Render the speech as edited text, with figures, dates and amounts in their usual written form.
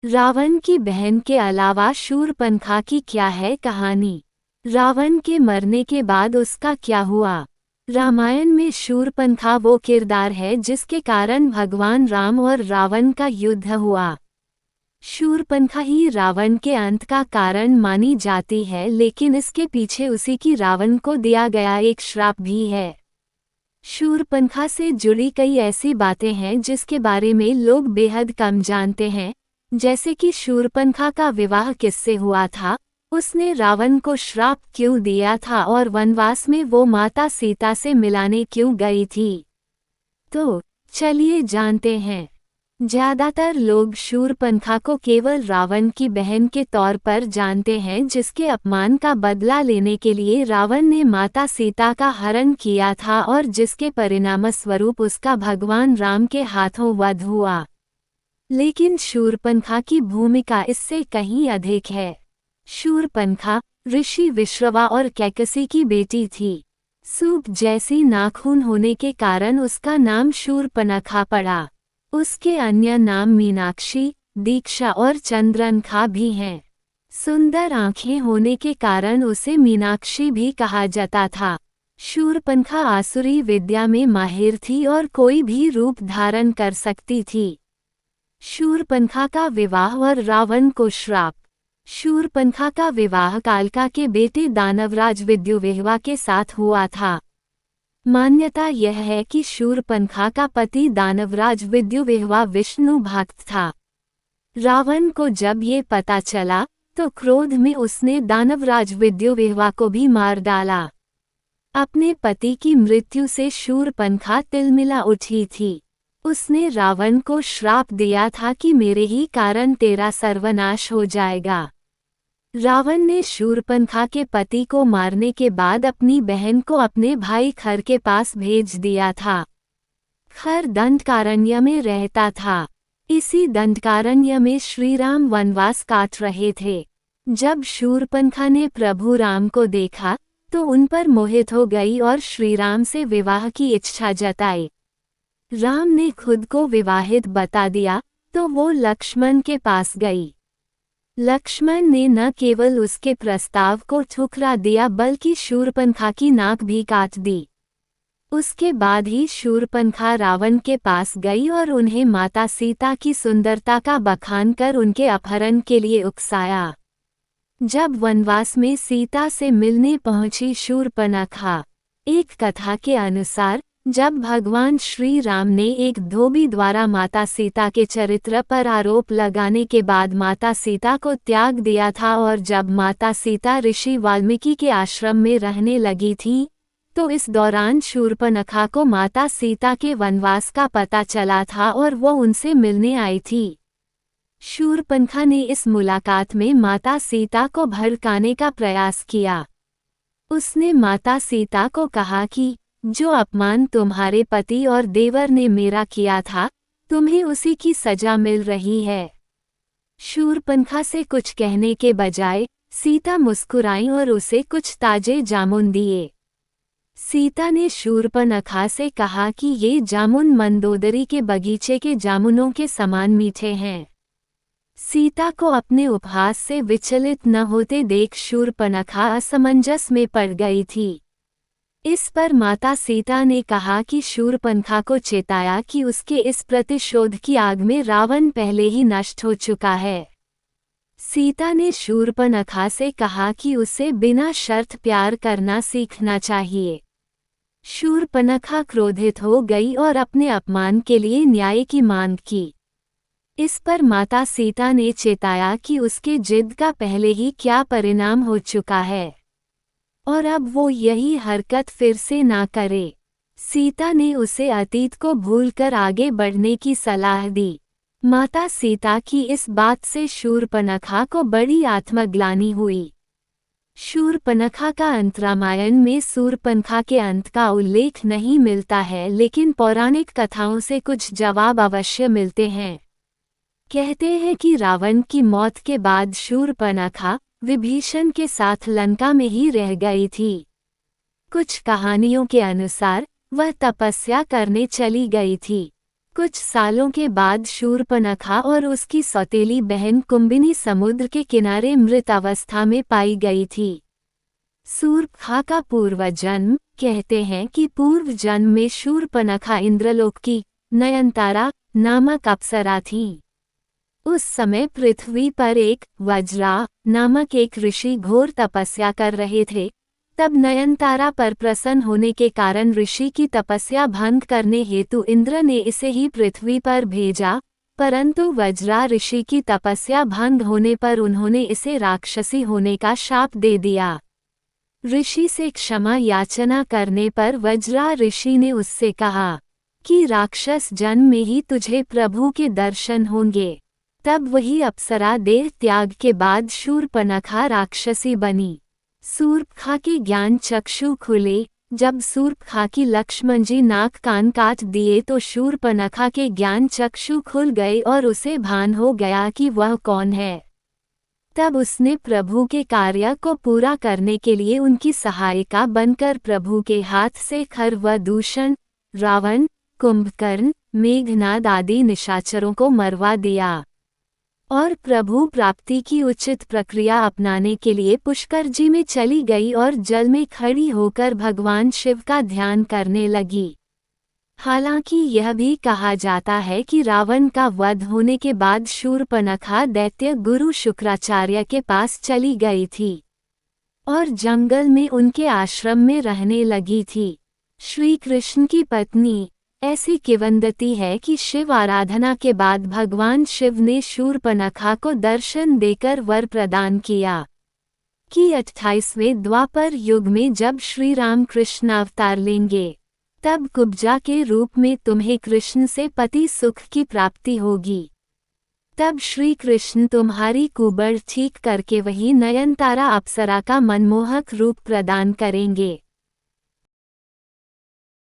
रावण की बहन के अलावा शूरपणखा की क्या है कहानी? रावण के मरने के बाद उसका क्या हुआ? रामायण में शूरपणखा वो किरदार है जिसके कारण भगवान राम और रावण का युद्ध हुआ। शूरपणखा ही रावण के अंत का कारण मानी जाती है, लेकिन इसके पीछे उसी की रावण को दिया गया एक श्राप भी है। शूरपणखा से जुड़ी कई ऐसी बातें हैं जिसके बारे में लोग बेहद कम जानते हैं, जैसे कि शूरपणखा का विवाह किससे हुआ था, उसने रावण को श्राप क्यों दिया था और वनवास में वो माता सीता से मिलाने क्यों गई थी। तो चलिए जानते हैं। ज्यादातर लोग शूरपणखा को केवल रावण की बहन के तौर पर जानते हैं, जिसके अपमान का बदला लेने के लिए रावण ने माता सीता का हरण किया था और जिसके परिणामस्वरूप उसका भगवान राम के हाथों वध हुआ। लेकिन शूरपणखा की भूमिका इससे कहीं अधिक है। शूरपणखा ऋषि विश्रवा और कैकसी की बेटी थी। सूप जैसी नाखून होने के कारण उसका नाम शूरपणखा पड़ा। उसके अन्य नाम मीनाक्षी, दीक्षा और चंद्रनखा भी हैं। सुंदर आंखें होने के कारण उसे मीनाक्षी भी कहा जाता था। शूरपणखा आसुरी विद्या में माहिर थी और कोई भी रूप धारण कर सकती थी। शूरपणखा का विवाह और रावण को श्राप। शूरपणखा का विवाह कालका के बेटे दानवराज विद्युविह्वा के साथ हुआ था। मान्यता यह है कि शूरपणखा का पति दानवराज विद्युविह्वा विष्णु भक्त था। रावण को जब ये पता चला तो क्रोध में उसने दानवराज विद्युविह्वा को भी मार डाला। अपने पति की मृत्यु से शूरपणखा तिलमिला उठी थी। उसने रावण को श्राप दिया था कि मेरे ही कारण तेरा सर्वनाश हो जाएगा। रावण ने शूरपणखा के पति को मारने के बाद अपनी बहन को अपने भाई खर के पास भेज दिया था। खर दंडकारण्य में रहता था। इसी दंडकारण्य में श्रीराम वनवास काट रहे थे। जब शूरपणखा ने प्रभु राम को देखा तो उन पर मोहित हो गई और श्रीराम से विवाह की इच्छा जताई। राम ने खुद को विवाहित बता दिया तो वो लक्ष्मण के पास गई। लक्ष्मण ने न केवल उसके प्रस्ताव को ठुकरा दिया बल्कि शूरपणखा की नाक भी काट दी। उसके बाद ही शूरपणखा रावण के पास गई और उन्हें माता सीता की सुंदरता का बखान कर उनके अपहरण के लिए उकसाया। जब वनवास में सीता से मिलने पहुंची शूरपणखा, एक कथा के अनुसार जब भगवान श्री राम ने एक धोबी द्वारा माता सीता के चरित्र पर आरोप लगाने के बाद माता सीता को त्याग दिया था और जब माता सीता ऋषि वाल्मीकि के आश्रम में रहने लगी थी तो इस दौरान शूरपणखा को माता सीता के वनवास का पता चला था और वो उनसे मिलने आई थी। शूरपणखा ने इस मुलाकात में माता सीता को भड़काने का प्रयास किया। उसने माता सीता को कहा कि जो अपमान तुम्हारे पति और देवर ने मेरा किया था, तुम्हें उसी की सजा मिल रही है। शूरपणखा से कुछ कहने के बजाय सीता मुस्कुराई और उसे कुछ ताजे जामुन दिए। सीता ने शूरपणखा से कहा कि ये जामुन मंदोदरी के बगीचे के जामुनों के समान मीठे हैं। सीता को अपने उपहास से विचलित न होते देख शूरपणखा असमंजस में पड़ गई थी। इस पर माता सीता ने कहा कि शूरपणखा को चेताया कि उसके इस प्रतिशोध की आग में रावण पहले ही नष्ट हो चुका है। सीता ने शूरपणखा से कहा कि उसे बिना शर्त प्यार करना सीखना चाहिए। शूरपणखा क्रोधित हो गई और अपने अपमान के लिए न्याय की मांग की। इस पर माता सीता ने चेताया कि उसके जिद का पहले ही क्या परिणाम हो चुका है और अब वो यही हरकत फिर से ना करे। सीता ने उसे अतीत को भूलकर आगे बढ़ने की सलाह दी। माता सीता की इस बात से शूरपणखा को बड़ी आत्मग्लानि हुई। शूरपणखा का अंत रामायण में शूरपणखा के अंत का उल्लेख नहीं मिलता है, लेकिन पौराणिक कथाओं से कुछ जवाब अवश्य मिलते हैं। कहते हैं कि रावण की मौत के बाद शूरपणखा विभीषण के साथ लंका में ही रह गई थी। कुछ कहानियों के अनुसार वह तपस्या करने चली गई थी। कुछ सालों के बाद शूर्पणखा और उसकी सौतेली बहन कुंभिनी समुद्र के किनारे मृत अवस्था में पाई गई थी। शूर्पणखा का पूर्व जन्म, कहते हैं कि पूर्व जन्म में शूर्पणखा इंद्रलोक की नयनतारा नामक अप्सरा थी। उस समय पृथ्वी पर एक वज्रा नामक एक ऋषि घोर तपस्या कर रहे थे। तब नयनतारा पर प्रसन्न होने के कारण ऋषि की तपस्या भंग करने हेतु इंद्र ने इसे ही पृथ्वी पर भेजा, परंतु वज्रा ऋषि की तपस्या भंग होने पर उन्होंने इसे राक्षसी होने का शाप दे दिया। ऋषि से क्षमा याचना करने पर वज्रा ऋषि ने उससे कहा कि राक्षस जन्म में ही तुझे प्रभु के दर्शन होंगे। तब वही अप्सरा देह त्याग के बाद शूर्पणखा राक्षसी बनी। शूर्पणखा के ज्ञान चक्षु खुले। जब शूर्पणखा की लक्ष्मण जी नाक कान काट दिए तो शूर्पणखा के ज्ञान चक्षु खुल गए और उसे भान हो गया कि वह कौन है। तब उसने प्रभु के कार्य को पूरा करने के लिए उनकी सहायिका बनकर प्रभु के हाथ से खर व दूषण, रावण, कुंभकर्ण, मेघनाद आदि निशाचरों को मरवा दिया और प्रभु प्राप्ति की उचित प्रक्रिया अपनाने के लिए पुष्कर जी में चली गई और जल में खड़ी होकर भगवान शिव का ध्यान करने लगी। हालांकि यह भी कहा जाता है कि रावण का वध होने के बाद शूर्पणखा दैत्य गुरु शुक्राचार्य के पास चली गई थी और जंगल में उनके आश्रम में रहने लगी थी। श्री कृष्ण की पत्नी ऐसी किंवदंती है कि शिव आराधना के बाद भगवान शिव ने शूर्पणखा को दर्शन देकर वर प्रदान किया कि 28वें द्वापर युग में जब श्री राम कृष्ण अवतार लेंगे तब कुब्जा के रूप में तुम्हें कृष्ण से पति सुख की प्राप्ति होगी। तब श्री कृष्ण तुम्हारी कुबड़ ठीक करके वही नयनतारा अप्सरा का मनमोहक रूप प्रदान करेंगे।